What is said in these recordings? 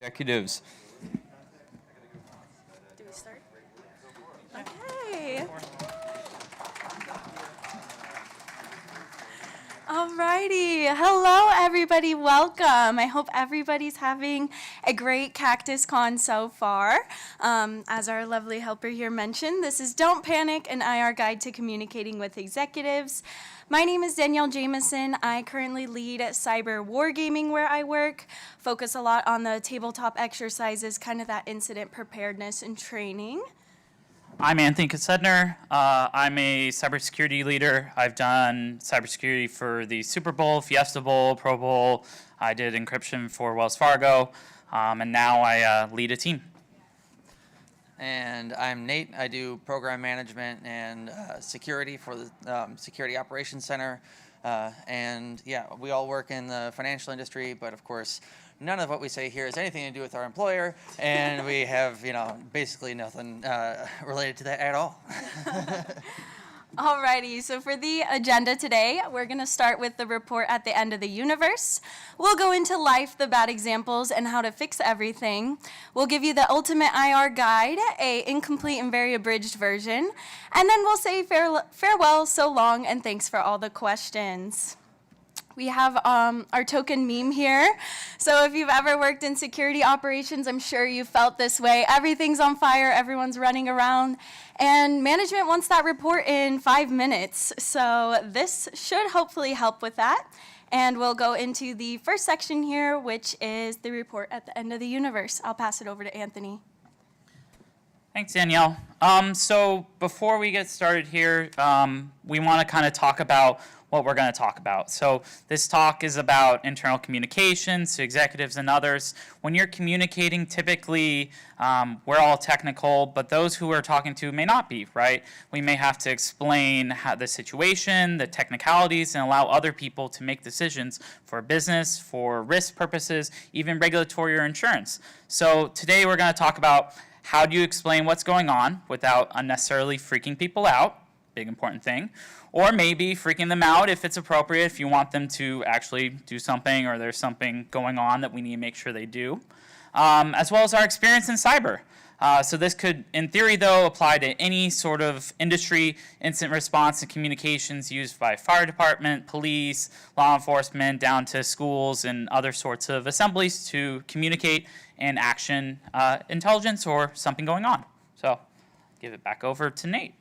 Executives. Do we start? Okay. Alrighty. Hello, everybody. Welcome. I hope everybody's having a great CactusCon so far. As our lovely helper here mentioned, this is Don't Panic, an IR guide to communicating with executives. My name is Danielle Jameson. I currently lead cyber wargaming where I work, focus a lot on the tabletop exercises, kind of that incident preparedness and training. I'm Anthony Kosednar. I'm a cybersecurity leader. I've done cybersecurity for the Super Bowl, Fiesta Bowl, Pro Bowl. I did encryption for Wells Fargo, and now I lead a team. And I'm Nate. I do program management and security for the Security Operations Center. And yeah, we all work in the financial industry, but of course, none of what we say here has anything to do with our employer, and we have, basically nothing related to that at all. Alrighty, so for the agenda today, we're going to start with the report at the end of the universe. We'll go into life, the bad examples, and how to fix everything. We'll give you the ultimate IR guide, a incomplete and very abridged version. And then we'll say farewell, so long, and thanks for all the questions. We have our token meme here. So if you've ever worked in security operations, I'm sure you felt this way. Everything's on fire, everyone's running around, and management wants that report in 5 minutes. So this should hopefully help with that. And we'll go into the first section here, which is the report at the end of the universe. I'll pass it over to Anthony. Thanks, Danielle. So before we get started here, we want to kind of talk about what we're going to talk about. So this talk is about internal communications to executives and others. When you're communicating, typically we're all technical, but those who we're talking to may not be, right? We may have to explain how the situation, the technicalities, and allow other people to make decisions for business, for risk purposes, even regulatory or insurance. So today we're going to talk about how do you explain what's going on without unnecessarily freaking people out, big important thing, or maybe freaking them out if it's appropriate, if you want them to actually do something or there's something going on that we need to make sure they do, as well as our experience in cyber. So this could, in theory, though, apply to any sort of industry, incident response and communications used by fire department, police, law enforcement, down to schools and other sorts of assemblies to communicate and action intelligence or something going on. So give it back over to Nate.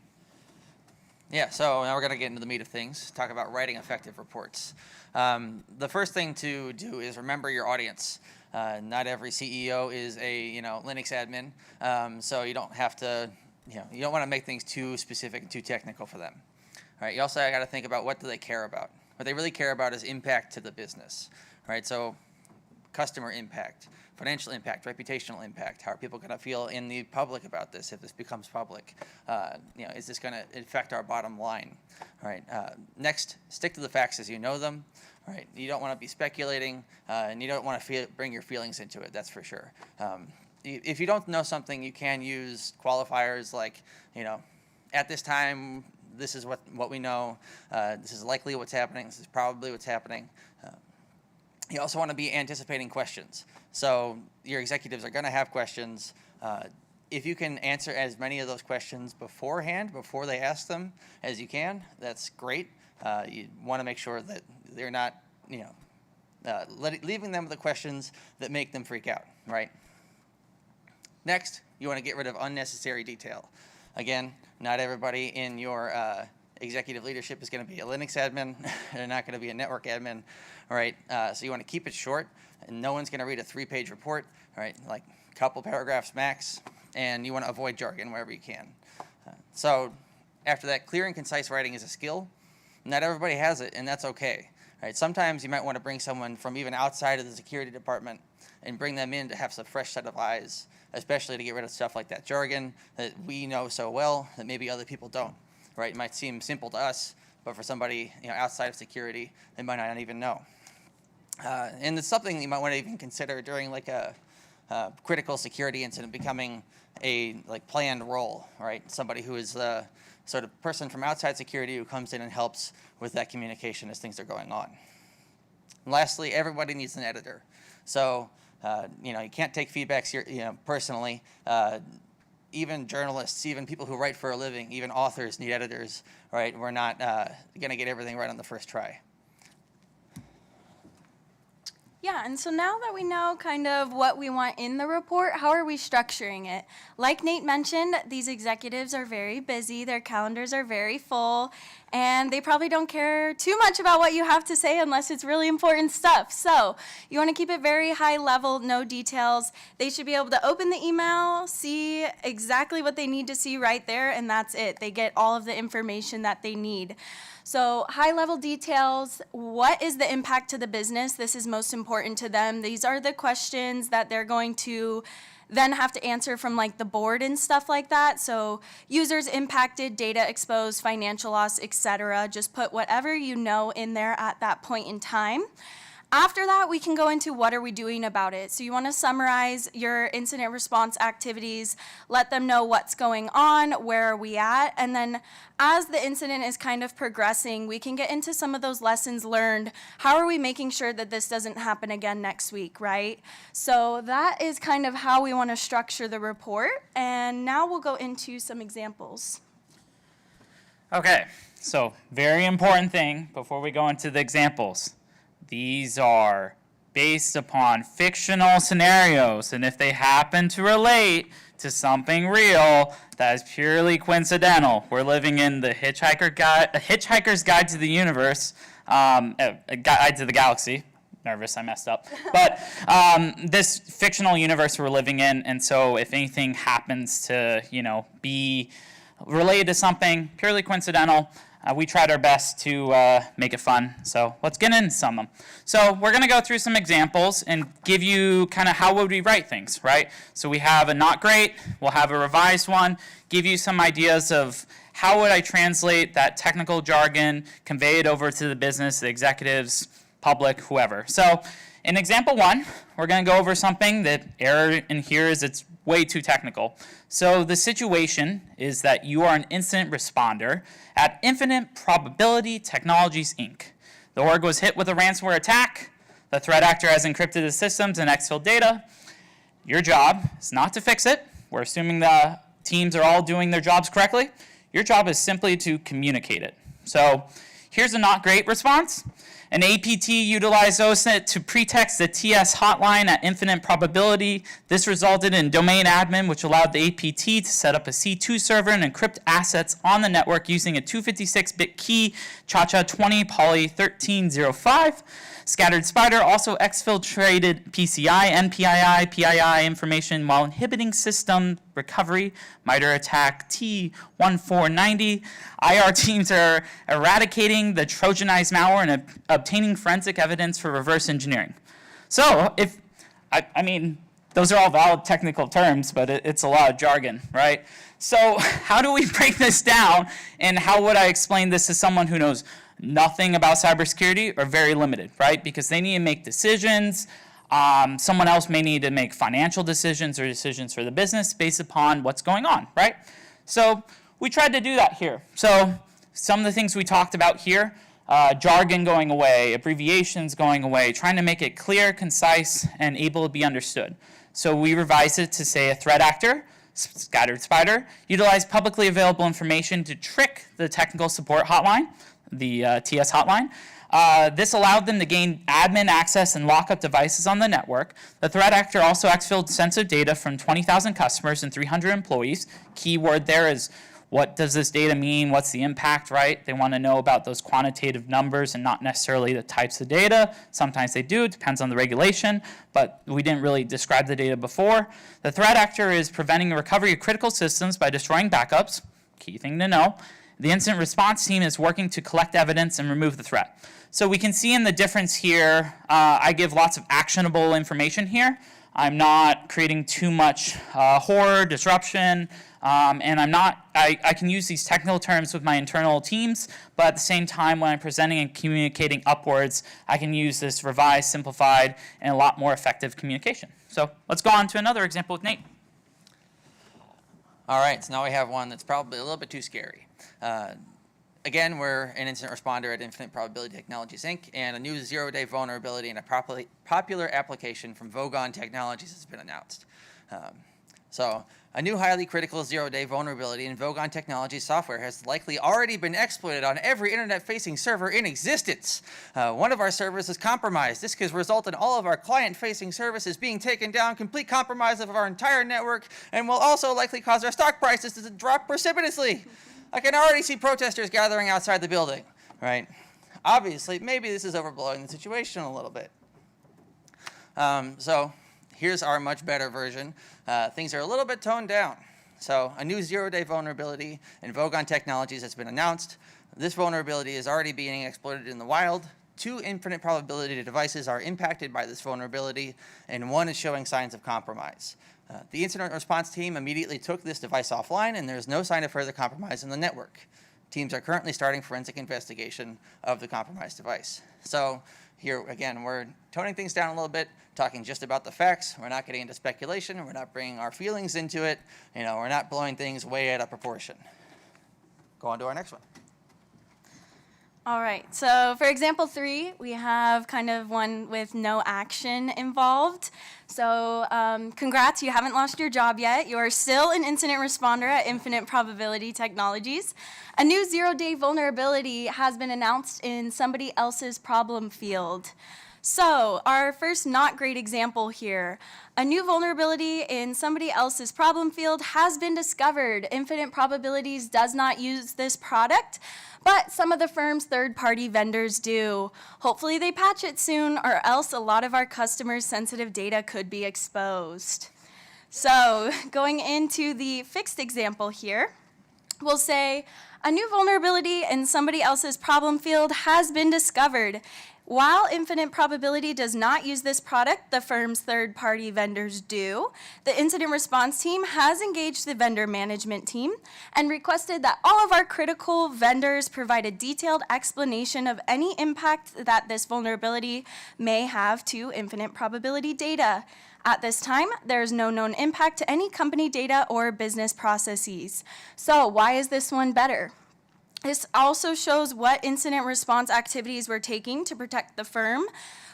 Yeah, so now we're going to get into the meat of things, talk about writing effective reports. The first thing to do is remember your audience. Not every CEO is a Linux admin, so you don't have to, you don't want to make things too specific and too technical for them. All right, you also got to think about what do they care about. What they really care about is impact to the business. All right, so customer impact, financial impact, reputational impact. How are people going to feel in the public about this if this becomes public? Is this going to affect our bottom line? All right. Next, stick to the facts as you know them. All right. You don't want to be speculating, and you don't want to bring your feelings into it. That's for sure. If you don't know something, you can use qualifiers like, at this time, this is what we know. This is likely what's happening. This is probably what's happening. You also want to be anticipating questions. So your executives are going to have questions. If you can answer as many of those questions beforehand, before they ask them, as you can, that's great. You want to make sure that they're not, leaving them with the questions that make them freak out, right? Next, you want to get rid of unnecessary detail. Again, not everybody in your executive leadership is going to be a Linux admin. They're not going to be a network admin. All right, so you want to keep it short, and no one's going to read a 3-page report. All right, like a couple paragraphs max, and you want to avoid jargon wherever you can. So after that, clear and concise writing is a skill. Not everybody has it, and that's okay. All right, sometimes you might want to bring someone from even outside of the security department and bring them in to have some fresh set of eyes, especially to get rid of stuff like that jargon that we know so well that maybe other people don't. Right, it might seem simple to us, but for somebody outside of security, they might not even know. And it's something you might want to even consider during like a critical security incident becoming a planned role. Right, somebody who is the sort of person from outside security who comes in and helps with that communication as things are going on. And lastly, everybody needs an editor. So You can't take feedback personally. Even journalists, even people who write for a living, even authors need editors, right? We're not going to get everything right on the first try. Yeah, and so now that we know kind of what we want in the report, how are we structuring it? Like Nate mentioned, these executives are very busy, their calendars are very full, and they probably don't care too much about what you have to say unless it's really important stuff. So you want to keep it very high level, no details. They should be able to open the email, see exactly what they need to see right there, and that's it. They get all of the information that they need. So high-level details, what is the impact to the business? This is most important to them. These are the questions that they're going to then have to answer from like the board and stuff like that. So users impacted, data exposed, financial loss, etc. Just put whatever you know in there at that point in time. After that, we can go into what are we doing about it. So you want to summarize your incident response activities, let them know what's going on, where are we at, and then as the incident is kind of progressing, we can get into some of those lessons learned. How are we making sure that this doesn't happen again next week, right? So that is kind of how we want to structure the report, and now we'll go into some examples. Okay, so very important thing before we go into the examples. These are based upon fictional scenarios, and if they happen to relate to something real, that is purely coincidental. We're living in the Hitchhiker's Guide to the Universe, a Guide to the Galaxy. Nervous, I messed up. But this fictional universe we're living in, and so if anything happens to, be related to something purely coincidental, we tried our best to make it fun, so let's get into some of them. So we're going to go through some examples and give you kind of how would we write things, right? So we have a not great, we'll have a revised one, give you some ideas of how would I translate that technical jargon, convey it over to the business, the executives, public, whoever. So in example 1, we're going to go over something that error in here is it's way too technical. So the situation is that you are an incident responder at Infinite Probability Technologies, Inc. The org was hit with a ransomware attack. The threat actor has encrypted the systems and exfilled data. Your job is not to fix it. We're assuming the teams are all doing their jobs correctly. Your job is simply to communicate it. So here's a not great response. An APT utilized OSINT to pretext the TS hotline at infinite probability. This resulted in domain admin, which allowed the APT to set up a C2 server and encrypt assets on the network using a 256-bit key, ChaCha20 Poly 1305. Scattered Spider also exfiltrated PCI, NPII, PII information while inhibiting system recovery. MITRE attack T1490. IR teams are eradicating the Trojanized malware and obtaining forensic evidence for reverse engineering. So, I mean, those are all valid technical terms, but it's a lot of jargon, right? So, how do we break this down, and how would I explain this to someone who knows nothing about cybersecurity or very limited, right? Because they need to make decisions. Someone else may need to make financial decisions or decisions for the business based upon what's going on, right? So we tried to do that here. So some of the things we talked about here, jargon going away, abbreviations going away, trying to make it clear, concise, and able to be understood. So we revised it to say a threat actor, Scattered Spider, utilized publicly available information to trick the technical support hotline, the TS hotline. This allowed them to gain admin access and lock up devices on the network. The threat actor also exfilled sensitive data from 20,000 customers and 300 employees. Keyword there is, what does this data mean? What's the impact, right? They want to know about those quantitative numbers and not necessarily the types of data. Sometimes they do, it depends on the regulation, but we didn't really describe the data before. The threat actor is preventing the recovery of critical systems by destroying backups. Key thing to know. The incident response team is working to collect evidence and remove the threat. So we can see in the difference here, I give lots of actionable information here. I'm not creating too much horror, disruption, and I can use these technical terms with my internal teams, but at the same time, when I'm presenting and communicating upwards, I can use this revised, simplified, and a lot more effective communication. So let's go on to another example with Nate. All right, so now we have one that's probably a little bit too scary. Again, we're an incident responder at Infinite Probability Technologies, Inc., and a new zero-day vulnerability in a popular application from Vogon Technologies has been announced. So, a new highly critical zero-day vulnerability in Vogon Technologies software has likely already been exploited on every internet-facing server in existence. One of our servers is compromised. This could result in all of our client-facing services being taken down, complete compromise of our entire network, and will also likely cause our stock prices to drop precipitously. I can already see protesters gathering outside the building, right? Obviously, maybe this is overblowing the situation a little bit. So here's our much better version. Things are a little bit toned down. So a new zero-day vulnerability in Vogon Technologies has been announced. This vulnerability is already being exploited in the wild. 2 infinite probability devices are impacted by this vulnerability, and 1 is showing signs of compromise. The incident response team immediately took this device offline, and there is no sign of further compromise in the network. Teams are currently starting forensic investigation of the compromised device. So here, again, we're toning things down a little bit, talking just about the facts. We're not getting into speculation. We're not bringing our feelings into it. We're not blowing things way out of proportion. Go on to our next one. All right, so for example 3, we have kind of one with no action involved. So congrats, you haven't lost your job yet. You are still an incident responder at Infinite Probability Technologies. A new zero-day vulnerability has been announced in somebody else's problem field. So our first not great example here, a new vulnerability in somebody else's problem field has been discovered. Infinite Probabilities does not use this product, but some of the firm's third-party vendors do. Hopefully they patch it soon, or else a lot of our customers' sensitive data could be exposed. So going into the fixed example here, we'll say a new vulnerability in somebody else's problem field has been discovered. While Infinite Probability does not use this product, the firm's third-party vendors do. The incident response team has engaged the vendor management team and requested that all of our critical vendors provide a detailed explanation of any impact that this vulnerability may have to Infinite Probability data. At this time, there is no known impact to any company data or business processes. So why is this one better? This also shows what incident response activities we're taking to protect the firm.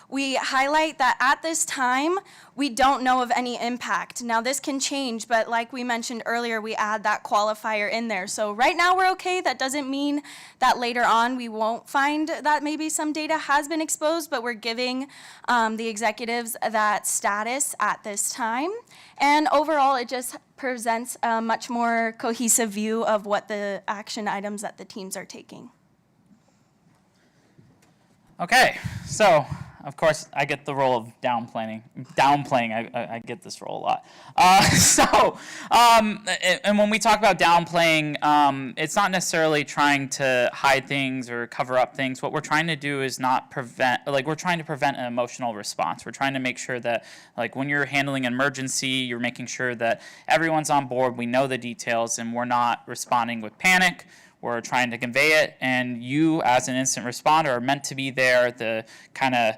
We highlight that at this time, we don't know of any impact. Now this can change, but like we mentioned earlier, we add that qualifier in there. So right now we're okay. That doesn't mean that later on we won't find that maybe some data has been exposed, but we're giving the executives that status at this time. And overall, it just presents a much more cohesive view of what the action items that the teams are taking. Okay, so of course I get the role of downplaying. I get this role a lot. And when we talk about downplaying, it's not necessarily trying to hide things or cover up things. What we're trying to do is we're trying to prevent an emotional response. We're trying to make sure that, like, when you're handling an emergency, you're making sure that everyone's on board, we know the details, and we're not responding with panic. We're trying to convey it, and you as an incident responder are meant to be there, the kind of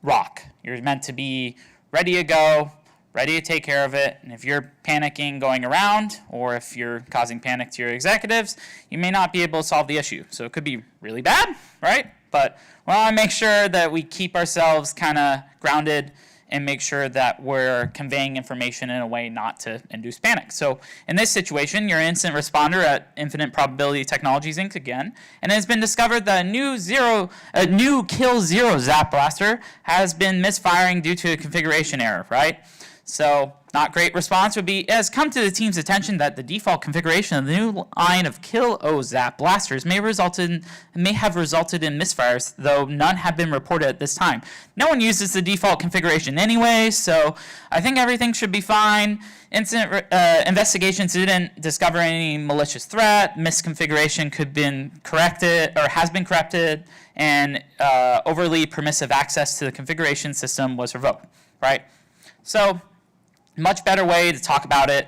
rock. You're meant to be ready to go, ready to take care of it, and if you're panicking going around, or if you're causing panic to your executives, you may not be able to solve the issue. So it could be really bad, right? But we want to make sure that we keep ourselves kind of grounded and make sure that we're conveying information in a way not to induce panic. So in this situation, you're an incident responder at Infinite Probability Technologies, Inc. again, and it has been discovered that a new Kill Zero Zap Blaster has been misfiring due to a configuration error, right? So not great response would be, it has come to the team's attention that the default configuration of the new line of Kill O Zap blasters may have resulted in misfires, though none have been reported at this time. No one uses the default configuration anyway, so I think everything should be fine. Incident investigations didn't discover any malicious threat. Misconfiguration could been corrected or has been corrected, and overly permissive access to the configuration system was revoked, right? So much better way to talk about it.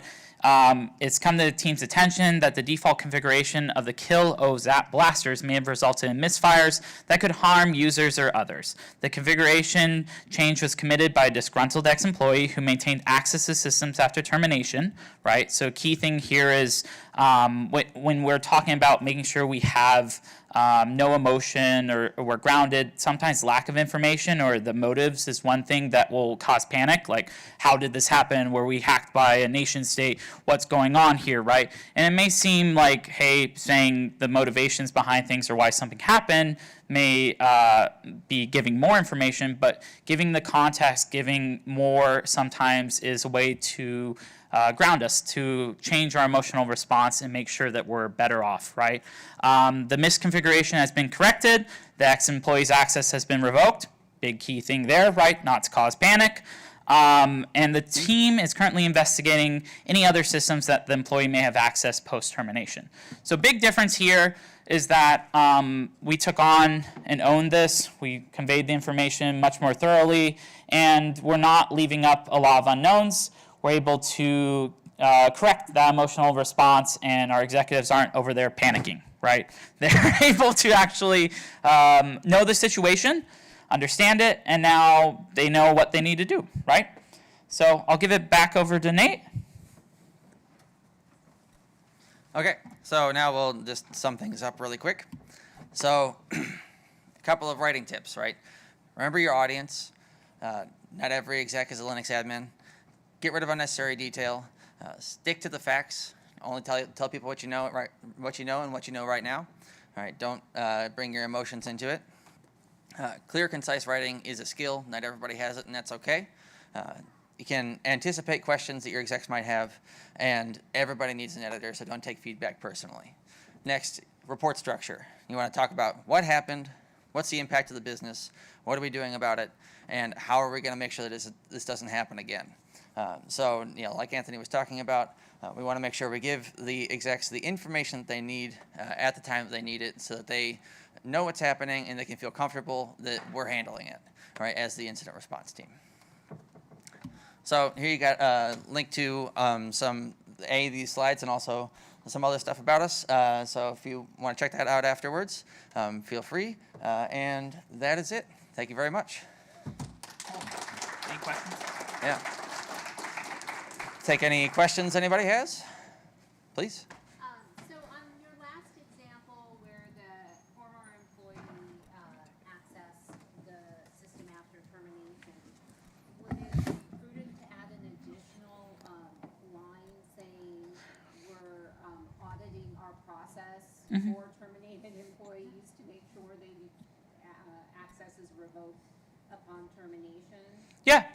It's come to the team's attention that the default configuration of the Kill O Zap blasters may have resulted in misfires that could harm users or others. The configuration change was committed by a disgruntled ex-employee who maintained access to systems after termination, right? So key thing here is When we're talking about making sure we have no emotion or we're grounded, sometimes lack of information or the motives is one thing that will cause panic. Like, how did this happen? Were we hacked by a nation state? What's going on here, right? And it may seem like, hey, saying the motivations behind things or why something happened may be giving more information, but giving the context, giving more sometimes is a way to ground us, to change our emotional response and make sure that we're better off, right? The misconfiguration has been corrected. The ex-employee's access has been revoked. Big key thing there, right? Not to cause panic. And the team is currently investigating any other systems that the employee may have access post-termination. So big difference here is that we took on and owned this. We conveyed the information much more thoroughly, and we're not leaving up a lot of unknowns. We're able to correct that emotional response, and our executives aren't over there panicking, right? They're able to actually know the situation, understand it, and now they know what they need to do, right? So I'll give it back over to Nate. Okay, so now we'll just sum things up really quick. So, a couple of writing tips, right? Remember your audience. Not every exec is a Linux admin. Get rid of unnecessary detail. Stick to the facts. Only tell people what you know, right? What you know and what you know right now. All right, don't bring your emotions into it. Clear, concise writing is a skill. Not everybody has it, and that's okay. You can anticipate questions that your execs might have, and everybody needs an editor, so don't take feedback personally. Next, report structure. You want to talk about what happened, what's the impact of the business, what are we doing about it, and how are we going to make sure that this doesn't happen again. So, like Anthony was talking about, we want to make sure we give the execs the information that they need at the time that they need it, so that they know what's happening and they can feel comfortable that we're handling it, right, as the incident response team. So here you got a link to these slides and also some other stuff about us. So if you want to check that out afterwards, feel free. And that is it. Thank you very much. Any questions? Yeah. Take any questions anybody has, please. So on your last example where the former employee accessed the system after termination, would it be prudent to add an additional line saying we're auditing our process for terminated employees to make sure the access is revoked upon termination? Yeah.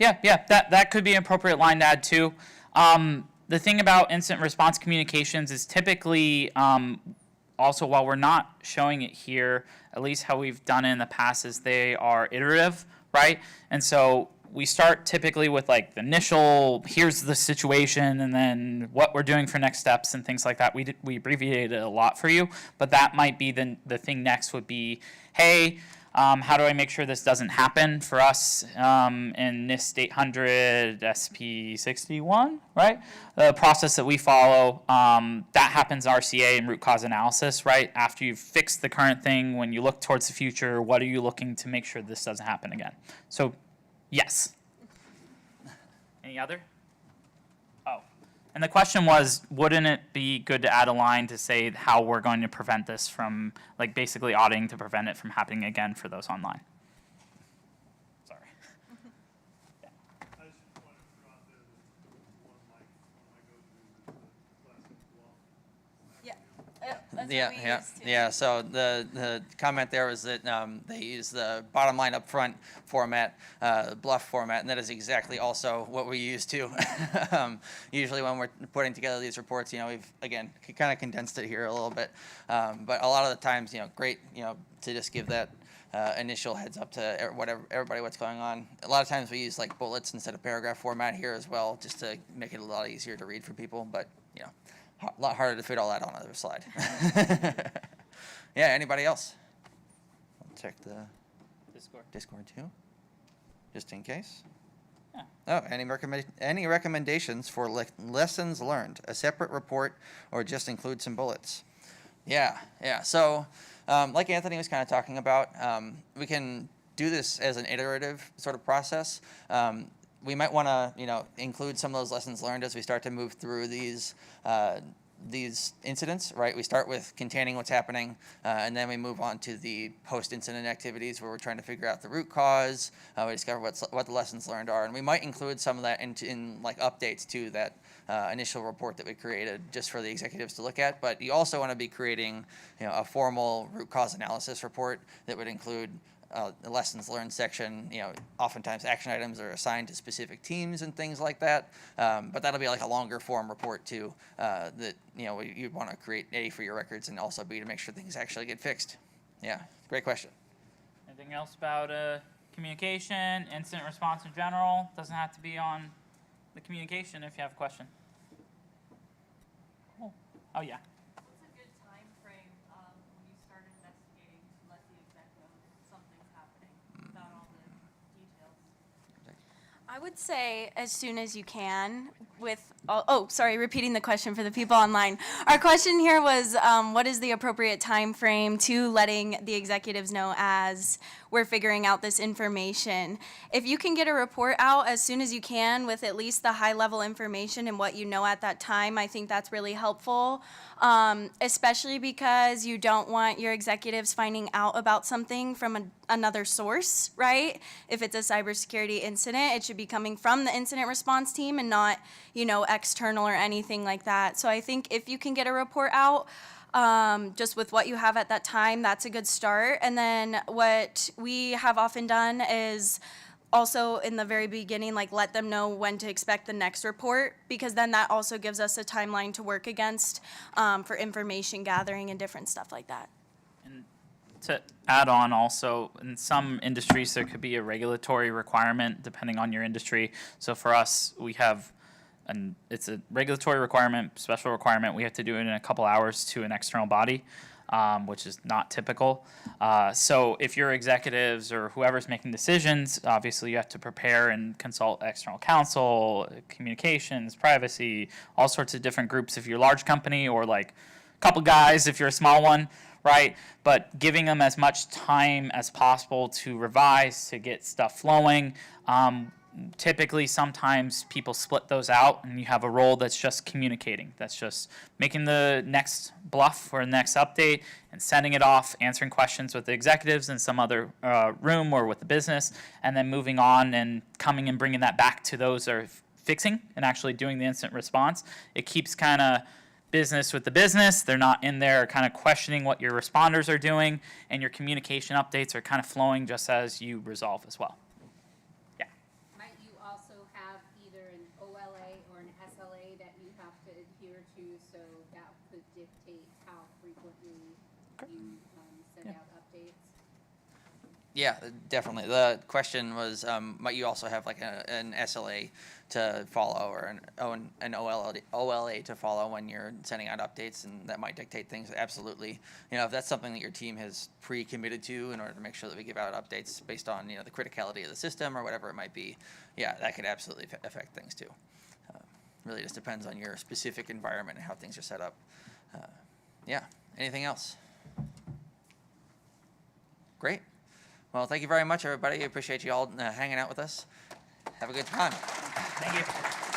That could be an appropriate line to add too. The thing about incident response communications is typically, also while we're not showing it here, at least how we've done it in the past is they are iterative, right? And so we start typically with like the initial, here's the situation, and then what we're doing for next steps and things like that. We abbreviated it a lot for you, but that might be the thing next would be, hey, how do I make sure this doesn't happen for us in NIST 800 SP61, right? The process that we follow, that happens RCA and root cause analysis, right? After you've fixed the current thing, when you look towards the future, what are you looking to make sure this doesn't happen again? So, yes. Any other? Oh. And the question was, wouldn't it be good to add a line to say how we're going to prevent this from, like, basically auditing to prevent it from happening again for those online? Sorry. I just wanted to throw out there that one might go through the classic bluff. Yeah. That's what we used to. Yeah. So the comment there was that they use the bottom line up front format, bluff format, and that is exactly also what we use too. Usually when we're putting together these reports, we've again kind of condensed it here a little bit, but a lot of the times, great, to just give that initial heads up to everybody what's going on. A lot of times we use like bullets instead of paragraph format here as well, just to make it a lot easier to read for people. But a lot harder to fit all that on another slide. Yeah, anybody else? I'll check the Discord too, just in case. Yeah. Oh, any recommendations for lessons learned? A separate report or just include some bullets? Yeah. So, like Anthony was kind of talking about, we can do this as an iterative sort of process. We might want to, include some of those lessons learned as we start to move through these these incidents, right? We start with containing what's happening, and then we move on to the post-incident activities where we're trying to figure out the root cause. We discover what the lessons learned are, and we might include some of that in like updates to that initial report that we created just for the executives to look at. But you also want to be creating, a formal root cause analysis report that would include the lessons learned section. Oftentimes action items are assigned to specific teams and things like that. But that'll be like a longer form report too, that you'd want to create A, for your records, and also B, to make sure things actually get fixed. Yeah, great question. Anything else about communication, incident response in general? Doesn't have to be on the communication if you have a question. Cool. Oh yeah. What's a good time frame when you start investigating to let the exec know something's happening without all the details? I would say as soon as you can sorry, repeating the question for the people online. Our question here was, what is the appropriate time frame to letting the executives know as we're figuring out this information? If you can get a report out as soon as you can with at least the high level information and what you know at that time, I think that's really helpful, especially because you don't want your executives finding out about something from another source, right? If it's a cybersecurity incident, it should be coming from the incident response team and not, external or anything like that. So I think if you can get a report out, just with what you have at that time, that's a good start. And then what we have often done is also in the very beginning, let them know when to expect the next report, because then that also gives us a timeline to work against for information gathering and different stuff like that. And to add on also, in some industries there could be a regulatory requirement depending on your industry. So for us, we have it's a regulatory requirement, special requirement. We have to do it in a couple hours to an external body, which is not typical. So if your executives or whoever's making decisions, obviously you have to prepare and consult external counsel, communications, privacy, all sorts of different groups if you're a large company, or like a couple guys if you're a small one, right? But giving them as much time as possible to revise, to get stuff flowing. Typically, sometimes people split those out, and you have a role that's just communicating. That's just making the next bluff or the next update and sending it off, answering questions with the executives in some other room or with the business, and then moving on and coming and bringing that back to those that are fixing and actually doing the incident response. It keeps kind of business with the business. They're not in there kind of questioning what your responders are doing, and your communication updates are kind of flowing just as you resolve as well. So that could dictate how frequently you send out updates. Yeah, definitely. The question was, might you also have like an SLA to follow, or an OLA to follow when you're sending out updates, and that might dictate things? Absolutely. If that's something that your team has pre-committed to in order to make sure that we give out updates based on the criticality of the system or whatever it might be, yeah, that could absolutely affect things too. Really just depends on your specific environment and how things are set up. Yeah, anything else? Great. Well, thank you very much, everybody. I appreciate you all hanging out with us. Have a good time. Thank you.